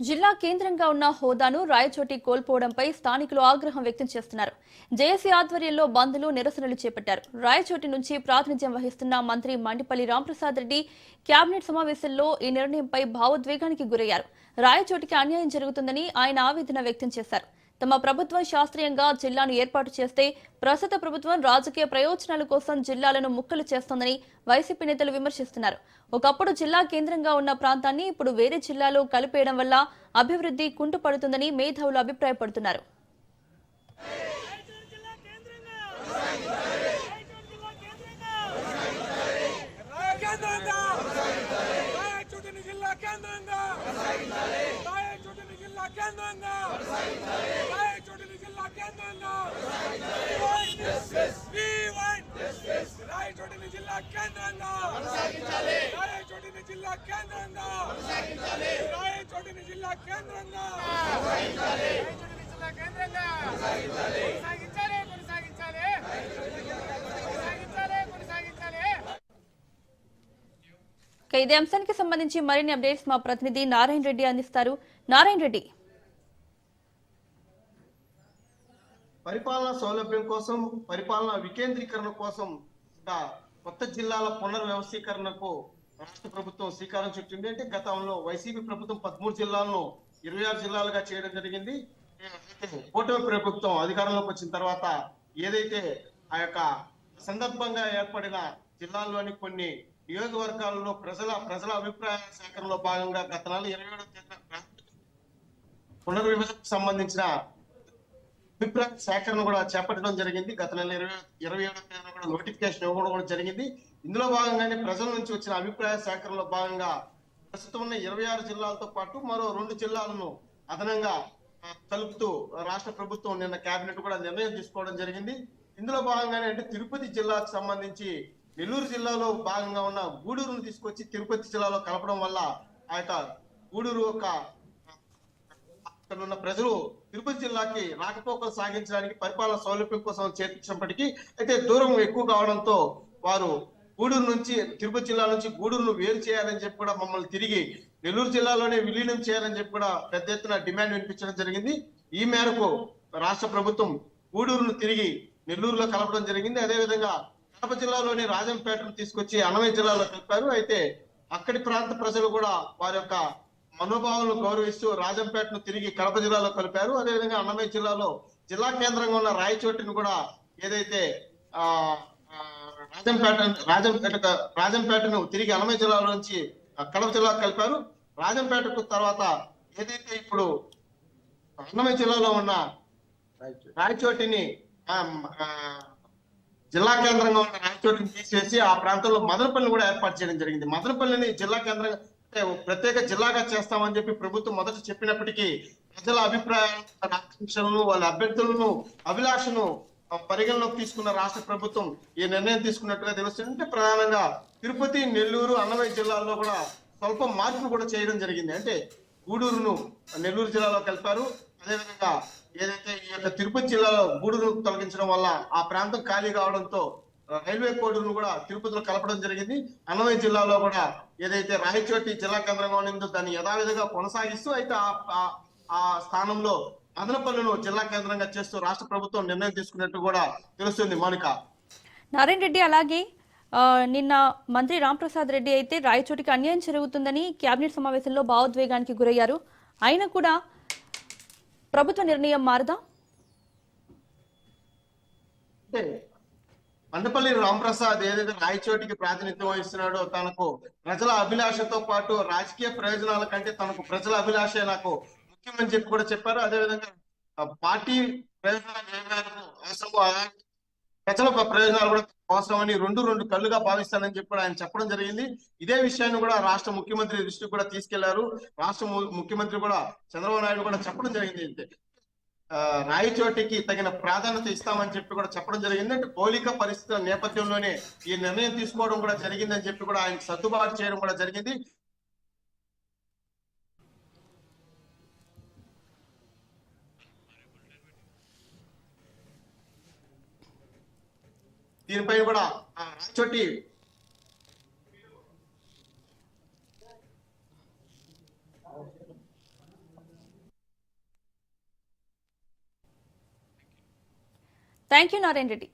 జిల్లా కేంద్రంగా ఉన్న హోదాను రాయచోటి కోల్పోవడంపై స్థానికులు ఆగ్రహం వ్యక్తం చేస్తున్నారు. జేఏసీ ఆధ్వర్యంలో బంద్లు, నిరసనలు చేపట్టారు. రాయచోటి నుంచి ప్రాతినిధ్యం వహిస్తున్న మంత్రి మండిపల్లి రాంప్రసాద్ రెడ్డి కేబినెట్ సమావేశంలో ఈ నిర్ణయంపై భావోద్వేగానికి గురయ్యారు. రాయచోటికి అన్యాయం జరుగుతుందని ఆయన ఆవేదన వ్యక్తం చేశారు. తమ ప్రభుత్వం శాస్త్రీయంగా జిల్లాను ఏర్పాటు చేస్తే ప్రస్తుత ప్రభుత్వం రాజకీయ ప్రయోజనాల కోసం జిల్లాలను ముక్కలు చేస్తోందని వైసీపీ నేతలు విమర్శిస్తున్నారు. ఒకప్పుడు జిల్లా కేంద్రంగా ఉన్న ప్రాంతాన్ని ఇప్పుడు వేరే జిల్లాలో కలిపేయడం వల్ల అభివృద్ధి కుంటుపడుతుందని మేధావులు అభిప్రాయపడుతున్నారు. ఇదే అంశానికి సంబంధించి మరిన్ని అప్డేట్స్ మా ప్రతినిధి నారాయణ రెడ్డి అందిస్తారు. నారాయణ రెడ్డి, పరిపాలనా సౌలభ్యం కోసం, పరిపాలనా వికేంద్రీకరణ కోసం కొత్త జిల్లాల పునర్వ్యవస్థీకరణకు రాష్ట్ర ప్రభుత్వం శ్రీకారం చుట్టింది. అంటే గతంలో వైసీపీ ప్రభుత్వం 13 జిల్లాలను 26 జిల్లాలుగా చేయడం జరిగింది. కూటమి ప్రభుత్వం అధికారంలోకి వచ్చిన తర్వాత ఏదైతే ఆ యొక్క సందర్భంగా ఏర్పడిన జిల్లాల్లోని కొన్ని నియోజకవర్గాలలో ప్రజల అభిప్రాయ సేకరణలో భాగంగా గత నెల 27వ పునర్విభజనకు సంబంధించిన అభిప్రాయ సేకరణ కూడా చేపట్టడం జరిగింది. గత నెల 27వ తేదీన కూడా నోటిఫికేషన్ ఇవ్వడం కూడా జరిగింది. ఇందులో భాగంగానే ప్రజల నుంచి వచ్చిన అభిప్రాయ సేకరణలో భాగంగా ప్రస్తుతం ఉన్న 26 జిల్లాలతో పాటు మరో 2 జిల్లాలను అదనంగా కలుపుతూ రాష్ట్ర ప్రభుత్వం నిన్న కేబినెట్ కూడా నిర్ణయం తీసుకోవడం జరిగింది. ఇందులో భాగంగానే అంటే తిరుపతి జిల్లాకు సంబంధించి నెల్లూరు జిల్లాలో భాగంగా ఉన్న గూడూరును తీసుకొచ్చి తిరుపతి జిల్లాలో కలపడం వల్ల ఆ యొక్క గూడూరు అక్కడ ఉన్న ప్రజలు తిరుపతి జిల్లాకి రాకపోకలు సాగించడానికి పరిపాలన సౌలభ్యం కోసం చేర్చినప్పటికీ అయితే దూరం ఎక్కువ కావడంతో వారు గూడూరు నుంచి తిరుపతి జిల్లా నుంచి గూడూరును వేరు చేయాలని చెప్పి కూడా మమ్మల్ని తిరిగి నెల్లూరు జిల్లాలోనే విలీనం చేయాలని చెప్పి కూడా పెద్ద ఎత్తున డిమాండ్ వినిపించడం జరిగింది. ఈ మేరకు రాష్ట్ర ప్రభుత్వం గూడూరును తిరిగి నెల్లూరులో కలపడం జరిగింది. అదేవిధంగా కడప జిల్లాలోని రాజంపేటను తీసుకొచ్చి అన్నమయ్య జిల్లాలో కలిపారు. అయితే అక్కడి ప్రాంత ప్రజలు కూడా వారి యొక్క మనోభావాలను గౌరవిస్తూ రాజంపేటను తిరిగి కడప జిల్లాలో కలిపారు. అదేవిధంగా అన్నమయ్య జిల్లాలో జిల్లా కేంద్రంగా ఉన్న రాయచోటిని కూడా ఏదైతే రాజంపేటను తిరిగి అన్నమయ్య జిల్లాలో నుంచి కడప జిల్లాకు కలిపారు. రాజంపేటకు తర్వాత ఏదైతే ఇప్పుడు అన్నమయ్య జిల్లాలో ఉన్న రాయచోటిని జిల్లా కేంద్రంగా ఉన్న రాయచోటిని తీసేసి ఆ ప్రాంతంలో మదనపల్లిని కూడా ఏర్పాటు చేయడం జరిగింది. మదనపల్లిని జిల్లా కేంద్రంగా ప్రత్యేక జిల్లాగా చేస్తామని చెప్పి ప్రభుత్వం మొదట చెప్పినప్పటికీ ప్రజల అభిప్రాయాలను, ఆకాంక్షలను, వాళ్ళ అభ్యర్థులను, అభిలాషను పరిగణలోకి తీసుకున్న రాష్ట్ర ప్రభుత్వం ఈ నిర్ణయం తీసుకున్నట్టుగా తెలుస్తుంది. అంటే ప్రధానంగా తిరుపతి, నెల్లూరు, అన్నమయ్య జిల్లాల్లో కూడా స్వల్ప మార్పులు కూడా చేయడం జరిగింది. అంటే గూడూరును నెల్లూరు జిల్లాలో కలిపారు. అదేవిధంగా ఏదైతే ఈ యొక్క తిరుపతి జిల్లాలో గూడూరు తొలగించడం వల్ల ఆ ప్రాంతం ఖాళీ కావడంతో రైల్వే కోడూరును కూడా తిరుపతిలో కలపడం జరిగింది. అన్నమయ్య జిల్లాలో కూడా ఏదైతే రాయచోటి జిల్లా కేంద్రంగా ఉండిందో దాన్ని యథావిధిగా కొనసాగిస్తూ అయితే ఆ స్థానంలో మదనపల్లిను జిల్లా కేంద్రంగా చేస్తూ రాష్ట్ర ప్రభుత్వం నిర్ణయం తీసుకున్నట్టు కూడా తెలుస్తుంది. మౌనిక, నారాయణ రెడ్డి, అలాగే నిన్న మంత్రి రాంప్రసాద్ రెడ్డి అయితే రాయచోటికి అన్యాయం జరుగుతుందని కేబినెట్ సమావేశంలో భావోద్వేగానికి గురయ్యారు. అయినా కూడా ప్రభుత్వ నిర్ణయం మారదా? అంటే మండపల్లి రాంప్రసాద్ ఏదైతే రాయచోటికి ప్రాతినిధ్యం వహిస్తున్నాడో తనకు ప్రజల అభిలాషతో పాటు రాజకీయ ప్రయోజనాల కంటే తనకు ప్రజల అభిలాషే నాకు ముఖ్యమని చెప్పి కూడా చెప్పారు. అదేవిధంగా పార్టీ ప్రయోజనాలు అవసరమో ప్రజల ప్రయోజనాలు కూడా అవసరమని రెండు కళ్ళుగా భావిస్తానని చెప్పి కూడా ఆయన చెప్పడం జరిగింది. ఇదే విషయాన్ని కూడా రాష్ట్ర ముఖ్యమంత్రి దృష్టికి కూడా తీసుకెళ్లారు. రాష్ట్ర ముఖ్యమంత్రి కూడా చంద్రబాబు నాయుడు కూడా చెప్పడం జరిగింది. రాయచోటికి తగిన ప్రాధాన్యత ఇస్తామని చెప్పి కూడా చెప్పడం జరిగింది. అంటే మౌలిక పరిస్థితుల నేపథ్యంలోనే ఈ నిర్ణయం తీసుకోవడం కూడా జరిగిందని చెప్పి కూడా ఆయన సర్దుబాటు చేయడం కూడా జరిగింది. దీనిపై కూడా రాయచోటి థ్యాంక్ యూ నారాయణ రెడ్డి.